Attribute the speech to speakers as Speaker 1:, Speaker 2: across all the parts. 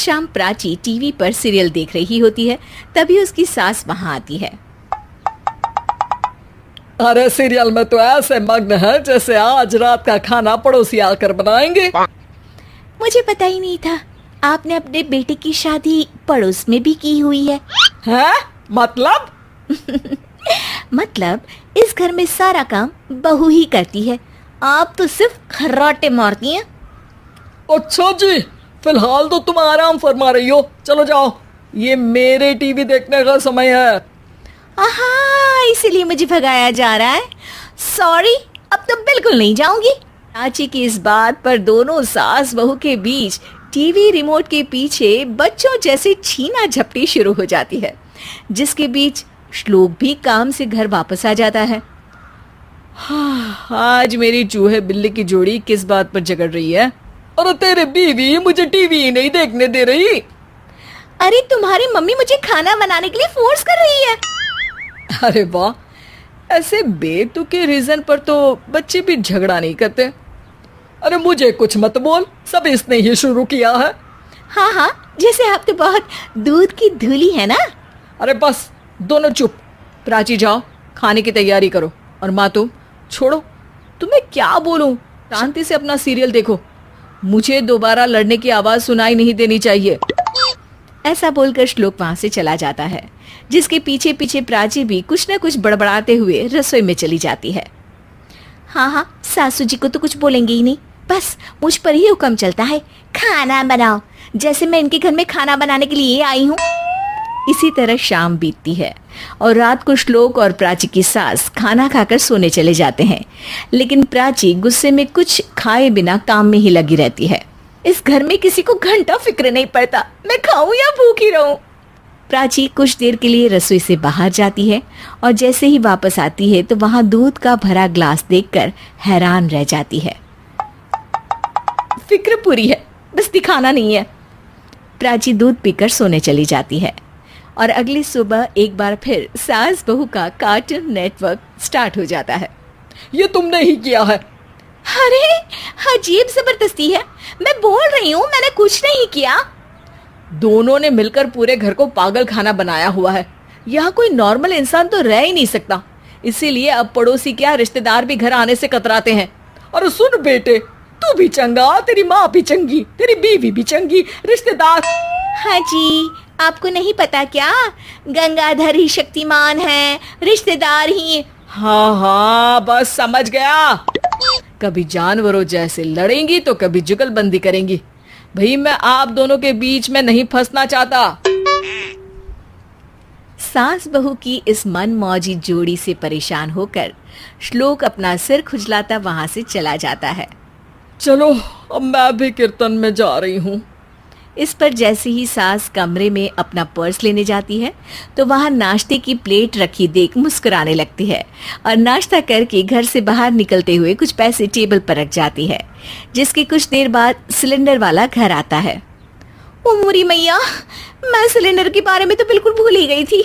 Speaker 1: शाम प्राची टीवी पर सीरियल देख रही होती है, तभी उसकी सास वहां आती है।
Speaker 2: अरे सीरियल में तो ऐसे मग्न है जैसे आज रात का खाना पड़ोसी आकर बनाएंगे।
Speaker 1: मुझे पता ही नहीं था आपने अपने बेटे की शादी पड़ोस में भी की हुई है।
Speaker 2: हैं? मतलब?
Speaker 1: मतलब इस घर में सारा काम बहू ही करती है, आप तो सिर्फ खर्राटे मारती हैं।
Speaker 2: अच्छा जी, फिलहाल तो तुम आराम फरमा रही हो, चलो जाओ, ये मेरे टीवी देखने का समय है।
Speaker 1: आहा, इसीलिए मुझे भगाया जा रहा है। सॉरी, अब तो बिल्कुल नहीं जाऊंगी। प्राची की इस बात पर दोनों सास बहू के बीच टीवी रिमोट के पीछे बच्चों जैसे छीना झपटी शुरू हो जाती है, जिसके बीच श्लोक भी काम से घर वापस आ जाता है।
Speaker 2: आज मेरी चूहे बिल्ली की जोड़ी किस बात पर झगड़ रही है? अरे तेरे बीवी मुझे टीवी ही नहीं देखने दे रही।
Speaker 1: अरे तुम्हारी मम्मी मुझे खाना बनाने के लिए फोर्स कर रही है।
Speaker 2: अरे वाह, ऐसे बेतुके रीजन पर तो बच्चे भी झगड़ा नहीं करते। अरे मुझे कुछ मत बोल, सब इसने ही शुरू किया है।
Speaker 1: हाँ हाँ, जैसे आप तो बहुत दूध की धूली है ना।
Speaker 2: अरे बस दोनों चुप। प्राची जाओ, खाने की तैयारी करो। और माँ तुम छोड़ो, तुम्हें क्या बोलूं, शांति से अपना सीरियल देखो, मुझे दोबारा लड़ने की आवाज सुनाई नहीं देनी चाहिए।
Speaker 1: ऐसा बोलकर श्लोक वहां से चला जाता है, जिसके पीछे पीछे प्राची भी कुछ न कुछ बड़बड़ाते हुए रसोई में चली जाती है। हाँ हाँ, सासू जी को तो कुछ बोलेंगे ही नहीं, बस मुझ पर ही हुक्म चलता है, खाना बनाओ, जैसे मैं इनके घर में खाना बनाने के लिए आई हूँ। इसी तरह शाम बीतती है और रात को श्लोक और प्राची की सास खाना खाकर सोने चले जाते हैं, लेकिन प्राची गुस्से में कुछ खाए बिना काम में ही लगी रहती है। इस घर में किसी को घंटा फिक्र नहीं पड़ता, मैं खाऊं या भूखी रहूं। प्राची कुछ देर के लिए रसोई से बाहर जाती है और जैसे ही वापस आती है तो वहां दूध का भरा ग्लास देखकर हैरान रह जाती है। फिक्र पूरी है, बस दिखाना नहीं है। प्राची दूध पीकर सोने चली जाती है और अगली सुबह एक बार फिर सास बहू का कार्टून नेटवर्क स्टार्ट हो जाता है।
Speaker 2: ये तुमने ही किया है।
Speaker 1: अरे अजीब जबरदस्ती है, मैं बोल रही हूँ मैंने कुछ नहीं किया।
Speaker 2: दोनों ने मिलकर पूरे घर को पागल खाना बनाया हुआ है। यहाँ कोई नॉर्मल इंसान तो रह ही नहीं सकता, इसीलिए अब पड़ोसी क्या रिश्तेदार भी घर आने से कतराते हैं। और सुन बेटे, तू भी चंगा, तेरी माँ भी चंगी, तेरी बीवी भी चंगी, रिश्तेदार।
Speaker 1: हाँ जी, आपको नहीं पता क्या, गंगाधर ही शक्तिमान है, रिश्तेदार ही।
Speaker 2: हाँ हाँ, बस समझ गया। कभी जानवरों जैसे लड़ेंगी तो कभी जुगलबंदी करेंगी। भाई मैं आप दोनों के बीच में नहीं फंसना चाहता।
Speaker 1: सास बहू की इस मनमौजी जोड़ी से परेशान होकर श्लोक अपना सिर खुजलाता वहां से चला जाता है।
Speaker 2: चलो अब मैं भी कीर्तन में जा रही हूँ।
Speaker 1: इस पर जैसे ही सास कमरे में अपना पर्स लेने जाती है तो वहां नाश्ते की प्लेट रखी देख मुस्कुराने लगती है और नाश्ता करके घर से बाहर निकलते हुए कुछ पैसे टेबल पर रख जाती है, जिसके कुछ देर बाद सिलेंडर वाला घर आता है। ओ मोरी मैया, मैं सिलेंडर के बारे में तो बिल्कुल भूल ही गई थी।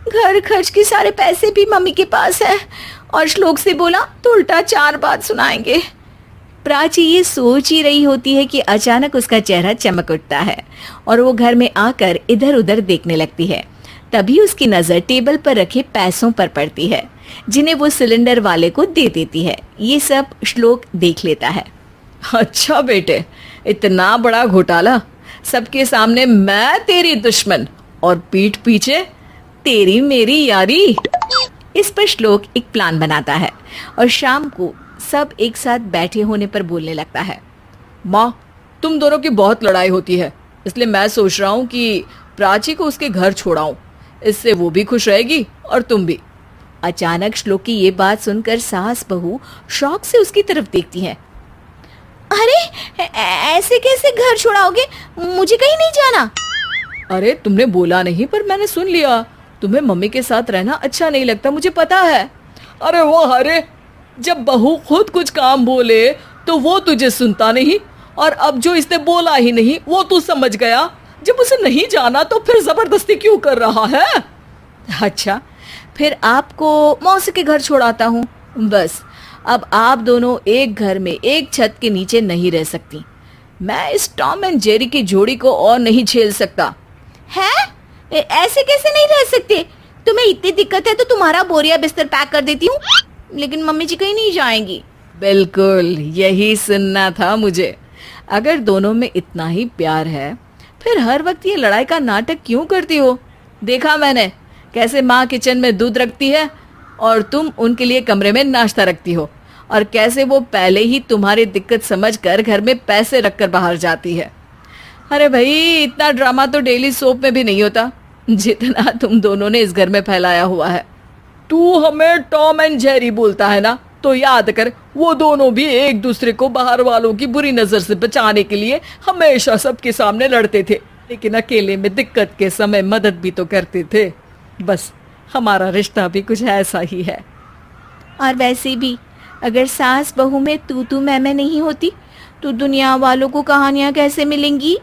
Speaker 1: घर खर्च के सारे पैसे भी मम्मी के पास है और श्लोक से बोला तो उल्टा 4 बात सुनाएंगे। प्राची ये सोच ही रही होती है कि अचानक उसका चेहरा चमक उठता है और वो घर में आकर इधर उधर देखने लगती है। तभी उसकी नजर टेबल पर रखे पैसों पर पड़ती है, जिन्हें वो सिलेंडर वाले को दे देती है। ये सब श्लोक देख लेता है।
Speaker 2: अच्छा बेटे, इतना बड़ा घोटाला, सबके सामने मैं तेरी दुश्मन और पीठ पीछे तेरी मेरी यारी। इस पर श्लोक एक प्लान बनाता है और शाम को सब एक साथ बैठे होने पर बोलने लगता है। माँ, तुम दोनों की बहुत लड़ाई होती है, इसलिए मैं सोच रहा हूँ कि प्राची को उसके घर छोड़ाऊं, इससे वो भी खुश रहेगी और तुम भी।
Speaker 1: अचानक श्लोक की ये बात सुनकर सास बहू शौक से उसकी तरफ देखती हैं। अरे ऐसे कैसे घर छोड़ाओगे, मुझे कहीं नहीं जाना।
Speaker 2: अरे तुमने बोला नहीं पर मैंने सुन लिया, तुम्हें मम्मी के साथ रहना अच्छा नहीं लगता, मुझे पता है। अरे वो अरे, जब बहू खुद कुछ काम बोले तो वो तुझे सुनता नहीं, और अब जो इसने बोला ही नहीं वो तू समझ गया। जब उसे नहीं जाना तो फिर जबरदस्ती क्यों कर रहा है?
Speaker 1: अच्छा, फिर आपको मौसी के घर छोड़ाता हूँ। बस अब आप दोनों एक घर में एक छत के नीचे नहीं रह सकती।
Speaker 2: मैं इस टॉम एंड जेरी की जोड़ी को और नहीं झेल सकता।
Speaker 1: है? ऐसे कैसे नहीं रह सकते? तुम्हें इतनी दिक्कत है तो तुम्हारा बोरिया बिस्तर पैक कर देती हूँ, लेकिन मम्मी जी कहीं नहीं जाएंगी।
Speaker 2: बिल्कुल यही सुनना था मुझे। अगर दोनों में इतना ही प्यार है फिर हर वक्त ये लड़ाई का नाटक क्यों करती हो? देखा मैंने कैसे माँ किचन में दूध रखती है और तुम उनके लिए कमरे में नाश्ता रखती हो, और कैसे वो पहले ही तुम्हारी दिक्कत समझकर घर में पैसे रखकर बाहर जाती है। अरे भाई, इतना ड्रामा तो डेली सोप में भी नहीं होता जितना तुम दोनों ने इस घर में फैलाया हुआ है। तू हमें टॉम एंड जेरी बोलता है ना, तो याद कर वो दोनों भी एक दूसरे को बाहर वालों की बुरी नजर से बचाने के लिए हमेशा सबके सामने लड़ते थे, लेकिन अकेले में दिक्कत के समय मदद भी तो करते थे। बस हमारा रिश्ता भी कुछ ऐसा ही है।
Speaker 1: और वैसे भी अगर सास बहू में तू मैं नहीं होती तो दुनिया वालों को कहानियां कैसे मिलेंगी?